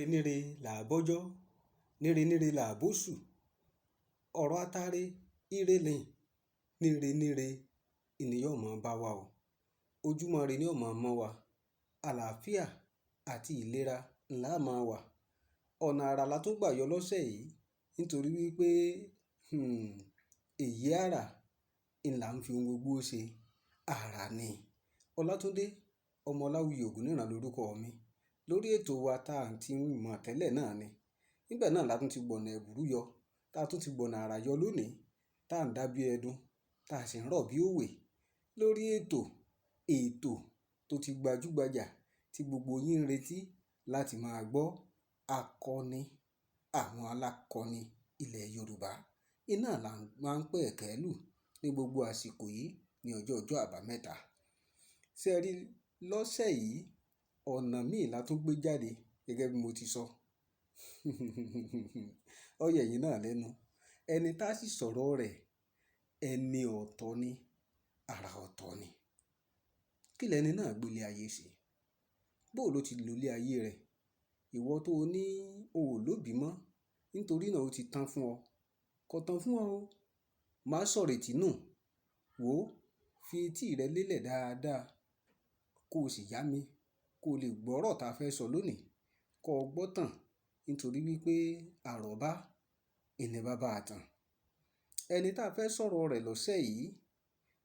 níre là á bọ́jọ́, níre là á bóṣù. Ọ̀rọ̀ atare ire níre ni yóò máa bá wa o. Ojúmọ́ ire ni yóò máa mọ́ wa. Àlàáfíà àti ìlera ńlá máa wà. Ọ̀nà àrà la tún gbà yọ lọ́sẹ̀ yìí nítorí wípé èyí àrà ńlá ń fi ohun gbogbo ṣe. Àrà ni. Ọlátúndé ọmọ Ọláwuyì Ògúnníran lórúkọ mi. Lórí ètò wa tá à ń ti mọ̀ tẹ́lẹ̀ náà ni. Níbẹ̀ náà la tún ti gbọ̀nà ẹ̀bùrú yọ, tá a tún ti gbọ̀nà àrà yọ lónìí, tá à ń dá bí ẹdun, tá a sì ń rọ̀ bí òwe. Lórí ètò tó ti gbajúgbajà tí gbogbo yín ń retí láti máa gbọ́, akọni, àwọn alákọni ilẹ̀ Yorùbá. Iná là máa ń pè ẹ̀kẹ́ lù ní gbogbo àsìkò yìí ní ọjọ́ àbámẹ́ta. Ṣé ẹ rí lọ́sẹ̀ yìí, ọ̀nà míì la tún gbé jáde gẹ́gẹ́ bí mo ti sọ. Ó yẹ yín náà lẹ́nu. Ẹni tá sì sọ̀rọ̀ rẹ̀, ẹni ọ̀tọ̀ ni, àrà ọ̀tọ̀ ni. Kí lẹni náà gbélé ayé ṣe? Bóò ló ti lólé ayé rẹ̀? Ìwọ tó ní o ò lóbìí mọ́, nítorí náà ó ti tán fún ọ. Kò tán fún ọ o. Má sọ̀rètí nù. Wò ó, fi etí rẹ lélẹ̀ dáadáa, kó o sì yá mi, kó o lè gbọ́rọ̀ tá a fẹ́ sọ lónìí. Kó o gbọ́ tán, nítorí wípé àrọ́bá ìní bàbá àtàn. Ẹni tá a fẹ́ sọ̀rọ̀ rẹ̀ lọ́sẹ̀ yìí,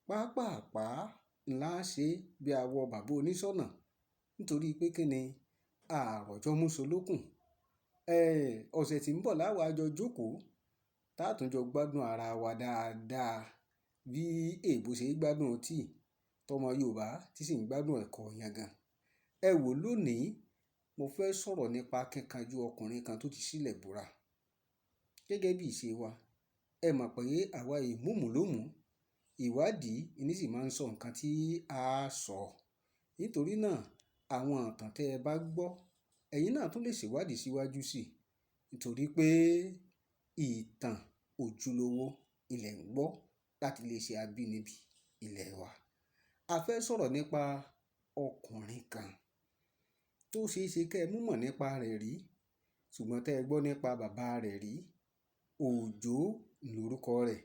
pàápàá ńlá ṣe bí awọ bàbá oníṣọ̀nà, nítorí pé kí ni àròjọ músolókùn. Ọ̀sẹ̀ tí ń bọ̀ láwa jọ jókòó, tá a tún jọ gbádùn ara wa dáadáa bí èèbó ṣe gbádùn tíì, tọmọ Yorùbá tí sì ń gbádùn ẹ̀kọ́ yangan. Ẹ wò lónìí, mo fẹ́ sọ̀rọ̀ nípa akíkanjú ọkùnrin kan tó ti sílẹ̀ búra. Gẹ́gẹ́ bí ìṣe wa, ẹ mọ̀ pé àwa ìmúmùlómú, ìwádìí ní sì máa ń sọ nǹkan tí a sọ. Nítorí náà, àwọn ìtàn tẹ́ ẹ bá gbọ́, ẹ̀yin náà tún lè ṣèwádìí síwájú sí i. Nítorí pé ìtàn ojúlówó ilẹ̀ ń gbọ́ láti lè ṣe abínibí ilẹ̀ wa. A fẹ́ sọ̀rọ̀ nípa ọkùnrin kan tó ṣe é ṣe kẹ́ ẹ mú mọ̀ nípa rẹ̀ rí, ṣùgbọ́n tẹ́ ẹ gbọ́ nípa bàbá rẹ̀ rí. Òjó lórúkọ rẹ̀.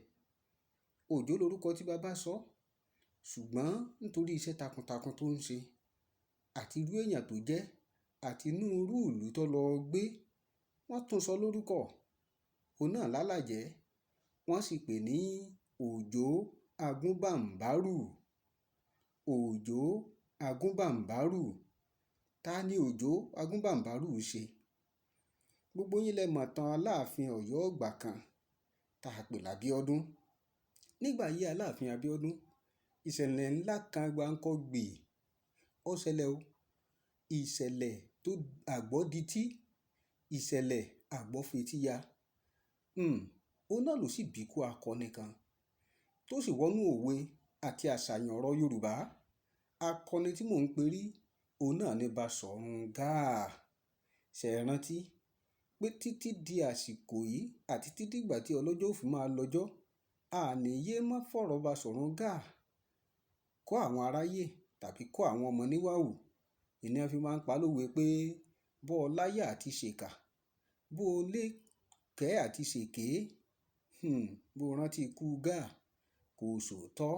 Òjó lórúkọ tí bàbá sọ, ṣùgbọ́n nítorí iṣẹ́ takuntakun tó ń ṣe àti irú èèyàn tó jẹ́ àti inú irú ìlú tó lọ gbé, wọ́n tún sọ lórúkọ. Òun náà lálàjẹ́, wọ́n sì pè ní Òjó Agúnbàmbárù. Òjó Agúnbàmbárù. Ta ni Òjó Agúnbàmbárù ṣe? Gbogbo yín lẹ mọ̀ tán Aláàfin Ọ̀yọ́ ọgbà kan tá a pè l'Abíọ́dún. Nígbà yí Aláàfin Abíọ́dún, ìṣẹ̀lẹ̀ ńlá kan gbáǹkọ́gbì ó ṣẹlẹ̀ o. Ìṣẹ̀lẹ̀ tó àgbọ́dití, ìṣẹ̀lẹ̀ àgbọ́fetíya. Òun náà ló sì bí kú akọni kan tó sì wọnú òwe àti àṣàyàn ọ̀rọ̀ Yorùbá. Akọni tí mò ń perí, òun náà ni Baṣọ̀run Gáà. Ṣé ẹ rántí pé títí di àsìkò yìí àti títí ìgbà tí ọlọ́jọ́ òfin máa lọ́jọ́, àní yé má fọ̀rọ̀ Baṣọ̀run Gáà kọ́ àwọn aráyé tàbí kọ́ àwọn ọmọ níwàwù. Ìní a fi máa ń pa lówe pé bọ́ ọ láyà àti ṣèkà, bó o lè kẹ́ àti ṣèké, bó o rántí ikú Gáà kò sòótọ́.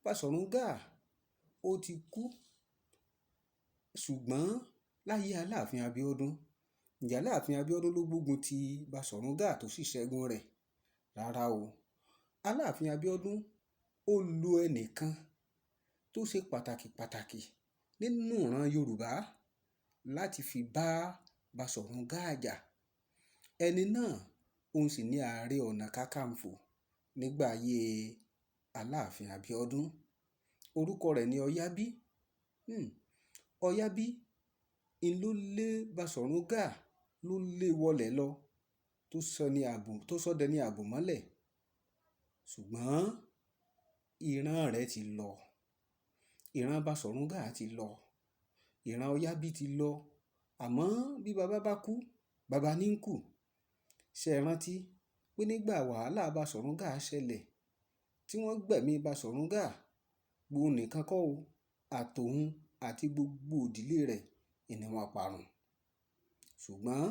Baṣọ̀run Gáà ó ti kú, ṣùgbọ́n láyé Aláàfin Abíọ́dún, ǹjẹ́ Aláàfin Abíọ́dún ló gbógun ti Baṣọ̀run Gáà tó sì ṣẹ́gun rẹ̀? Rárá o. Aláàfin Abíọ́dún ó lo ẹnìkan tó ṣe pàtàkì nínú ìran Yorùbá láti fi bá Baṣọ̀run Gáà jà. Ẹni náà òun sì ní Ààrẹ Ọ̀nà Kakanfò nígbà ayé Aláàfin Abíọ́dún. Orúkọ rẹ̀ ni Ọ̀yábí. Ọ̀yábí ń ló lé Baṣọ̀run Gáà ló lé wọlẹ̀ lọ, tó sọ dẹni àbòmọ́lẹ̀. Ṣùgbọ́n ìran rẹ̀ ti lọ. Ìran Baṣọ̀run Gáà ti lọ. Ìran Ọ̀yábí ti lọ. Àmọ́ bí bàbá bá kú, bàbá ní ń kù. Ṣé ẹ rántí pé nígbà wàhálà Baṣọ̀run Gáà ṣẹlẹ̀, tí wọ́n gbẹ̀mí Baṣọ̀run Gáà, gbóhùn nìkan kọ́ o, àtòun àti gbogbo ìdílé rẹ̀ ni wọ́n parun. ṣùgbọ́n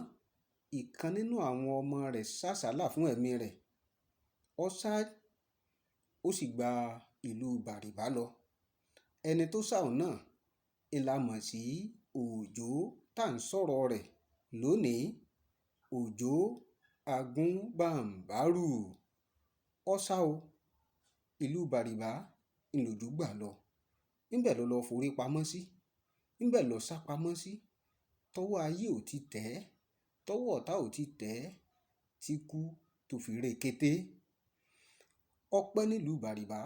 ìkan nínú àwọn ọmọ rẹ̀ sásàálà fún ẹ̀mí rẹ̀. Ó sá, ó sì gba ìlú Bàrìbá lọ. Ẹni tó sá òun náà la mọ̀ sí Òjó tá à ń sọ̀rọ̀ rẹ̀ lónìí. Òjó Agúnbàǹbárù. Ó sá o, ìlú Bàrìbá ńlòjó gbà lọ. Níbẹ̀ ló lọ forí pamọ́ sí, níbẹ̀ ló sá pamọ́ sí, tọ́wọ́ ayé ò ti tẹ̀ ẹ́, tọ́wọ́ ọ̀tá ò ti tẹ̀ ẹ́, tí kú tó fi ré kété. Ó pẹ́ nílùú Bàrìbá,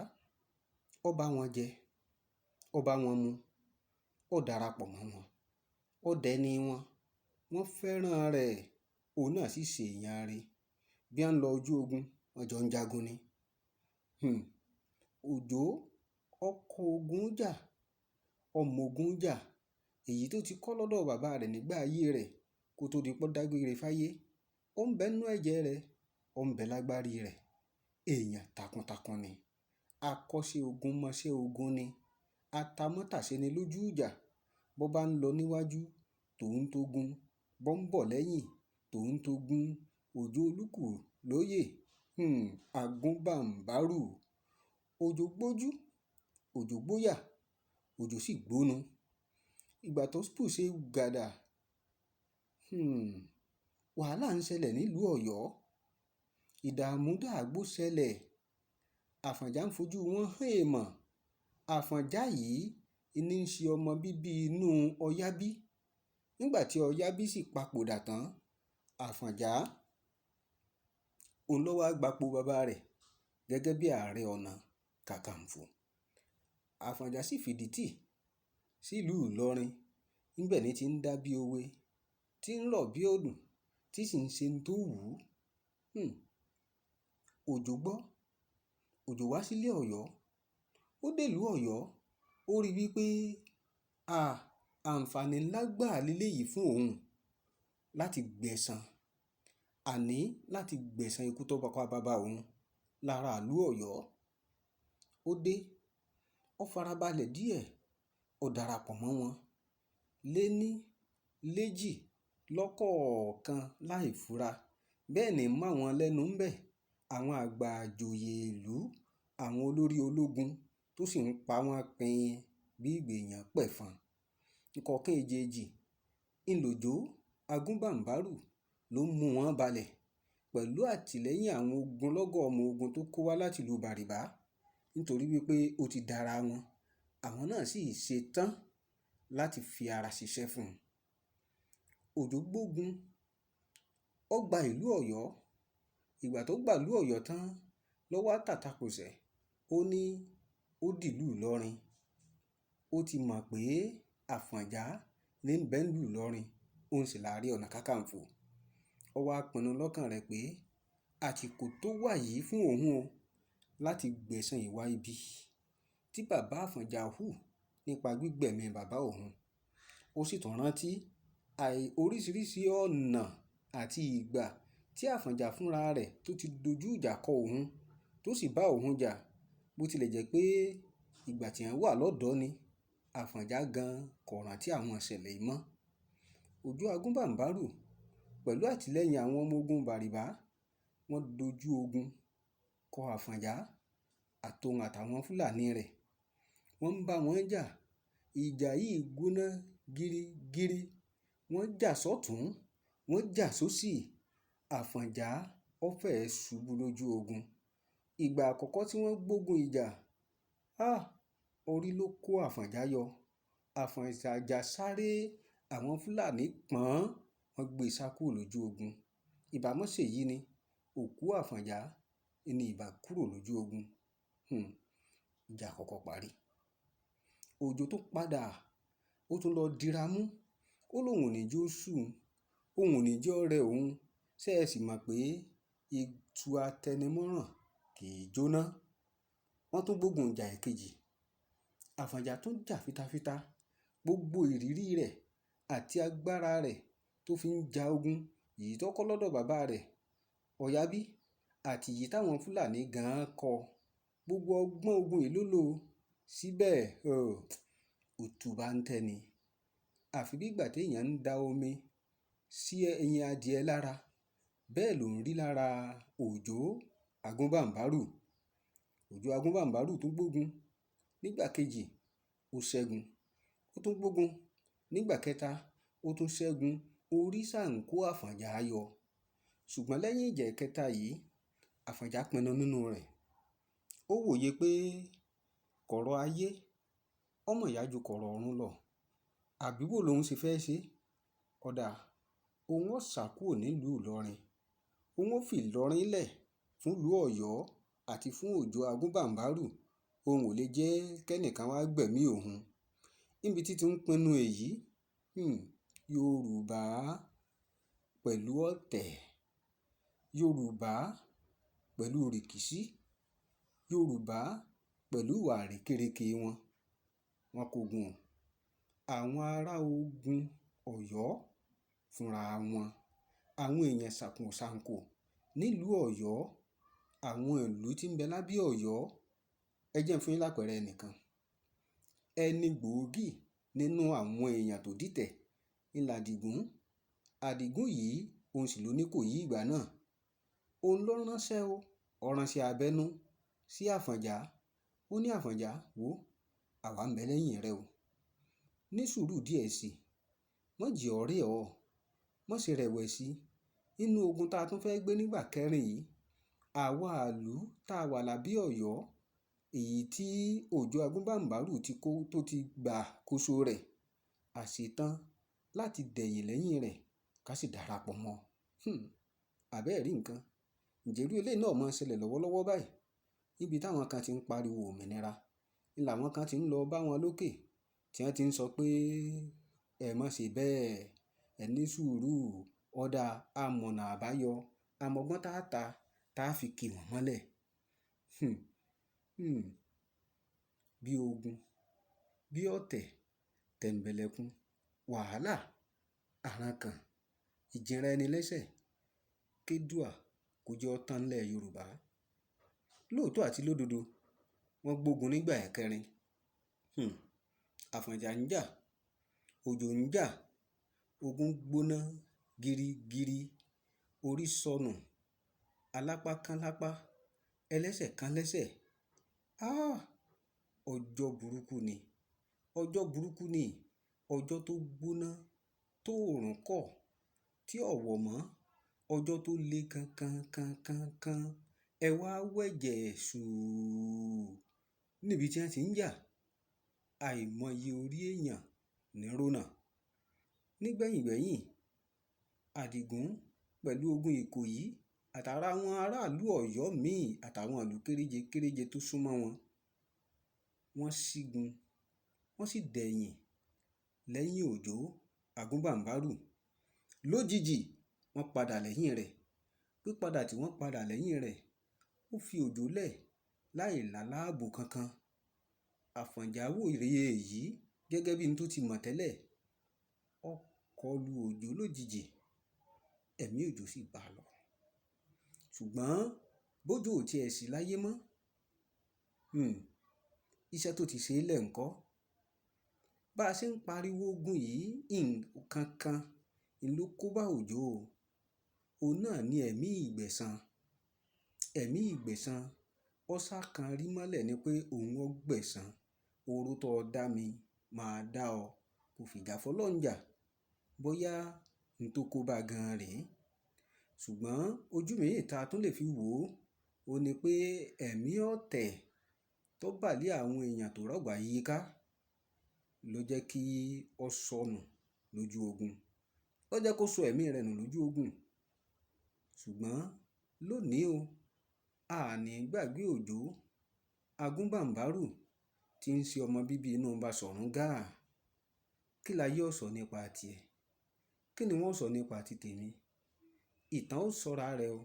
ó bá wọn jẹ, ó bá wọn mu, ó darapọ̀ mọ́ wọn, ó dẹni wọn, wọ́n fẹ́ràn rẹ̀, òun náà sì ṣèèyàn rẹ̀. Bí wọ́n ń lọ ojú ogun, wọ́n jọ ń jagun ni. Òjó ọkọ̀ ogun jà, ọmọ ogun jà, èyí tó ti kọ́ lọ́dọ̀ bàbá rẹ̀ nígbà ayé rẹ̀ kó tó di pọ́ dágbére fáyé. Ó ń bẹ nínú ẹ̀jẹ̀ rẹ̀, ó ń bẹ lágbárí rẹ̀. Èèyàn takuntakun ni, akọ́ṣẹ́ ogun mọṣẹ́ ogun ni, atamátàṣe ni lójú ìjà. Bó bá ń lọ níwájú, tòun tógun, bó ń bọ̀ lẹ́yìn, tòun tógun. Òjó Olúkúlóyè, Agúnbàǹbárù. Òjó gbójú, Òjó gbóyà, Òjó sì gbónu. Ìgbà tó ṣe gàdà, wàhálà ń ṣẹlẹ̀ nílùú Ọ̀yọ́. Ìdààmú dààgbò ṣẹlẹ̀. Àfọ̀njá ń fojú wọn hàn èèmọ̀. Àfọ̀njá yìí ní ń ṣe ọmọ bíbí inú Ọ̀yábí. Nígbà tí Ọ̀yábí sì papòdà tán, Àfọ̀njá òun ló wá gbapò bàbá rẹ̀ gẹ́gẹ́ bí Ààrẹ Ọ̀nà Kakanfò. Àfọ̀njá sì fìdí tì sílùú Ìlọrin. Níbẹ̀ ni ti ń dá bí òwe, tí ń rọ̀ bí òdùn, tí sì ń ṣe tó wù ú. Òjó gbọ́, Òjó wá sílé Ọ̀yọ́. Ó dèlùú Ọ̀yọ́, ó rí wípé àǹfààní ńlá gbáà leléyìí fún òun láti gbẹ̀san, àní láti gbẹ̀san ikú tó pa bàbá òun lára ìlú Ọ̀yọ́. Ó dé, ó farabalẹ̀ díẹ̀, ó darapọ̀ mọ́ wọn léní léjì lọ́kọ̀ọ̀kan láì fura. Bẹ́ẹ̀ ni mọ́ àwọn lẹ́nu ń bẹ̀, àwọn àgbà àjòyè ìlú, àwọn olórí ológun tó sì ń pa wọ́n pin bí ìgbèyàn pẹ̀fọn. Ìkọ̀ọ̀kan èjèèjì ńlòjó Agúnbàǹbárù ló mú wọn balẹ̀ pẹ̀lú àtìlẹ́yìn àwọn ogunlọ́gọ̀ ọmọ ogun tó kó wá láti ìlú Bàrìbá, nítorí wípé ó ti dára wọn. Àwọn náà sì ṣe tán láti fi ara ṣiṣẹ́ fún un. Òjó gbógun, ó gba ìlú Ọ̀yọ́. Ìgbà tó gbà ìlú Ọ̀yọ́ tán ló wá tàtàkùsẹ̀, ó ní ó dìlú Ìlọrin. Ó ti mọ̀ pé Àfọ̀njá ní ń bẹ nílùú Ìlọrin, òun sì l'Ààrẹ Ọ̀nà Kakanfò. Ó wá pinnu lọ́kàn rẹ̀ pé àsìkò tó wà yìí fún òun o láti gbẹ̀san ìwà ibi tí bàbá Àfọ̀njá hù nípa gbígbẹ̀mí bàbá òun. Ó sì tún rántí oríṣiríṣi ọ̀nà àti ìgbà tí Àfọ̀njá fúnra rẹ̀ tó ti dojú ìjà kọ òun, tó sì bá òun jà. Bó tilẹ̀ jẹ́ pé ìgbà tí wọ́n wà lọ́dọ̀ ni, Àfọ̀njá gan kò rántí àwọn ìṣẹ̀lẹ̀ yìí mọ́. Òjó Agúnbàǹbárù pẹ̀lú àtìlẹ́yìn àwọn ọmọ ogun Bàrìbá, wọ́n dojú ogun kọ Àfọ̀njá àtòun àtàwọn Fúlàní rẹ̀. Wọ́n ń bá wọn jà. Ìjà yìí gbóná gírígírí. Wọ́n jà sọ́tún, wọ́n jà sósì. Àfọ̀njá ó fẹ́ẹ̀ ṣubú lójú ogun. Ìgbà àkọ́kọ́ tí wọ́n gbógun ìjà, orí ló kó Àfọ̀njá yọ. Àfọ̀njá sáré, àwọn Fúlàní pọ́n, wọ́n gbé sá kúrò lójú ogun. Ìbámọ́ ṣèyí ni òkú Àfọ̀njá ní ìbá kúrò lójú ogun. Ìjà àkọ́kọ́ parí. Òjó tó padà, ó tún lọ dira mú. Ó lóun ò ní jó sùn, òun ò ní jẹ́ ọ̀rẹ́ òun. Ṣé ẹ sì mọ̀ pé ìtù atẹnimọ́ràn kì í jóná? Wọ́n tún gbógun ìjà èkejì. Àfọ̀njá tún jà fitafita. Gbogbo ìrírí rẹ̀ àti agbára rẹ̀ tó fi ń ja ogun, èyí tó kọ́ lọ́dọ̀ bàbá rẹ̀ Ọ̀yábí àti èyí táwọn Fúlàní gan-an kọ́, gbogbo ọgbọ́n ogun yìí ló lò. Síbẹ̀ òtù bá ń tẹ́ni. Àfi bí ìgbà téèyàn ń da omi sí ẹyin adìẹ lára, bẹ́ẹ̀ ló ń rí lára Òjó Agúnbàǹbárù. Òjó Agúnbàǹbárù tún gbógun nígbà kejì, ó ṣẹ́gun. Ó tún gbógun nígbà kẹta, ó tún ṣẹ́gun. Orí ṣáà ń kó Àfọ̀njá yọ. Ṣùgbọ́n lẹ́yìn ìjà kẹta yìí, Àfọ̀njá pinnu nínú rẹ̀. Ó wòye pé kọ̀rọ̀ ayé ọmọ ìyá ju kọ̀rọ̀ ọ̀run lọ. Àbí bò lòun ṣe fẹ́ ṣe? Ọ̀dà, òun ó sá kúrò nílùú Ìlọrin. Òun ó fi Ìlọrin lẹ̀ fún ìlú Ọ̀yọ́ àti fún Òjó Agúnbàǹbárù. Òun ò lè jẹ́ kẹ́nìkan wá gbẹ̀mí òun. Níbi títí ń pinnu èyí, Yorùbá pẹ̀lú ọ̀tẹ̀, Yorùbá pẹ̀lú rìkíṣí, Yorùbá pẹ̀lú ìwà àrékérekè wọn. Wọn kógun àwọn ará ogun Ọ̀yọ́ fúnra wọn. Àwọn èèyàn ṣàkùnṣàǹkò nílùú Ọ̀yọ́, àwọn ìlú tí ń bẹ lábẹ́ Ọ̀yọ́. Ẹ jẹ́ n fún yín lápẹẹrẹ ẹnìkan. Ẹni gbòógì nínú àwọn èèyàn tó dìtẹ̀ ní Àdìgún. Àdìgún yìí òun sì ló ní Ìkòyí ìgbà náà. Òun ló ránṣẹ́ ọ̀ránṣẹ́ abẹ́nú sí Àfọ̀njá. Ó ní Àfọ̀njá, wò, àwa ń bẹ lẹ́yìn rẹ o. Ní sùúrù díẹ̀ sí i. Mọ́ jẹ́ ọ̀rẹ́ ọ. Mọ́ ṣe rẹ̀wẹ̀sì. Nínú ogun tá a tún fẹ́ gbé nígbà kẹrin yìí, àwa ìlú tá a wà lábẹ́ Ọ̀yọ́, èyí tí Òjó Agúnbàǹbárù tó ti gbà kóso rẹ̀, a ṣetán láti dẹ̀yìn lẹ́yìn rẹ̀ ká sì darapọ̀ mọ́. Àbẹ́ẹ̀ rí nǹkan. Ǹjẹ́ irú eléyìí náà máa ń ṣẹlẹ̀ lọ́wọ́lọ́wọ́ báyìí? Níbi táwọn kan ti ń pariwo òmìnira, ní làwọn kan ti ń lọ bá wọn lókè, tí wọ́n ti ń sọ pé ẹ má ṣe bẹ́ẹ̀, ẹ ní sùúrù, ọ̀dà amọ̀nà àbáyọ, amọ̀gbọ́n tá a fi kì wọ́n mọ́lẹ̀. Bí ogun, bí ọ̀tẹ̀, tẹ̀m̀bẹ̀lẹ̀kun, wàhálà, àrankàn, ìjìnra ẹni lẹ́sẹ̀, kédùà kó jẹ́ ó tán nílẹ̀ Yorùbá. Lóòótọ́ àti lódodo, wọ́n gbógun nígbà ẹ̀kẹrin. Àfọ̀njá ń jà, Òjó ń jà, ogun gbóná girigiri, orí sọnù, alápá kán lápá, ẹlẹ́sẹ̀ kán lẹ́sẹ̀. Ọjọ́ burúkú ni, ọjọ́ burúkú ni, ọjọ́ tó gbóná, tó òòrùn kọ̀, tí ọ̀wọ̀ mọ́, ọjọ́ tó le kankan. Ẹ wá wẹ̀jẹ̀ ṣùù níbi tí wọ́n ti ń jà. Àìmọye orí èèyàn ní rónà. Nígbẹ̀yìngbẹ̀yìn, Àdìgún pẹ̀lú ogun Ìkòyí àtàrà àwọn aráàlú Ọ̀yọ́ míì àtàwọn ìlú kéréje tó súnmọ́ wọn, wọ́n ṣígun, wọ́n sì dẹ̀yìn lẹ́yìn Òjó Agúnbàǹbárù. Lójijì wọ́n padà lẹ́yìn rẹ̀. Pípadà tí wọ́n padà lẹ́yìn rẹ̀, ó fi Òjó lẹ̀ láì láláàbò kankan. Àfọ̀njá wòye èyí gẹ́gẹ́ bí n tó ti mọ̀ tẹ́lẹ̀. Ó kọlù Òjó lójijì, ẹ̀mí Òjó sì bá lọ. Ṣùgbọ́n bójó ò tiẹ̀ sí láyé mọ́. Iṣẹ́ tó ti ṣe é lẹ̀ ńkọ́. Bá a ṣe ń pariwo ogun yìí, nǹkan kan ló kó bá Òjó. Òun náà ni ẹ̀mí ìgbẹ̀san. Ẹ̀mí ìgbẹ̀san. Ó sá kan rí mọ́lẹ̀ ni pé òun ó gbẹ̀san. Oró tó dá mi máa dá ọ. Kò fìjà fọlọ́run jà. Bóyá n tó kó bá gan rèé. Ṣùgbọ́n ojú mìíràn tá a tún lè fi wò ó ní pé ẹ̀mí ọ̀tẹ̀ tó bà lé àwọn èèyàn tó rọ̀gbà yíká ló jẹ́ kí ó sọnù lójú ogun. Ó jẹ́ kó sọ ẹ̀mí rẹ̀ nù lójú ogun. Ṣùgbọ́n lónìí o, a ní gbàgbé Òjó Agúnbàǹbárù tí ń ṣe ọmọ bíbí inú Basọ̀rún Gáà. Kí la yóò sọ nípa tiẹ̀? Kí ni wọ́n sọ nípa ti tèmi? Ìtàn ó sọra rẹ̀ o.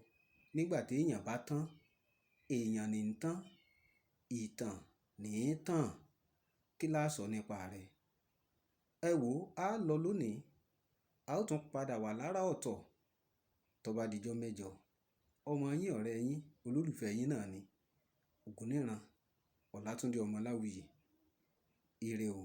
Nígbà tí èèyàn bá tán, èèyàn ní ń tán, ìtàn ní í tàn. Kí la sọ nípa rẹ̀? Ẹ wò, a lọ lónìí, a ó tún padà wà lára ọ̀tọ̀ tó bá dijọ́ mẹ́jọ. Ọmọ yín, ọ̀rẹ́ yín, olólùfẹ́ yín náà ni Ògúnníran Ọlátúndé Ọmọláwuyì. Ire o.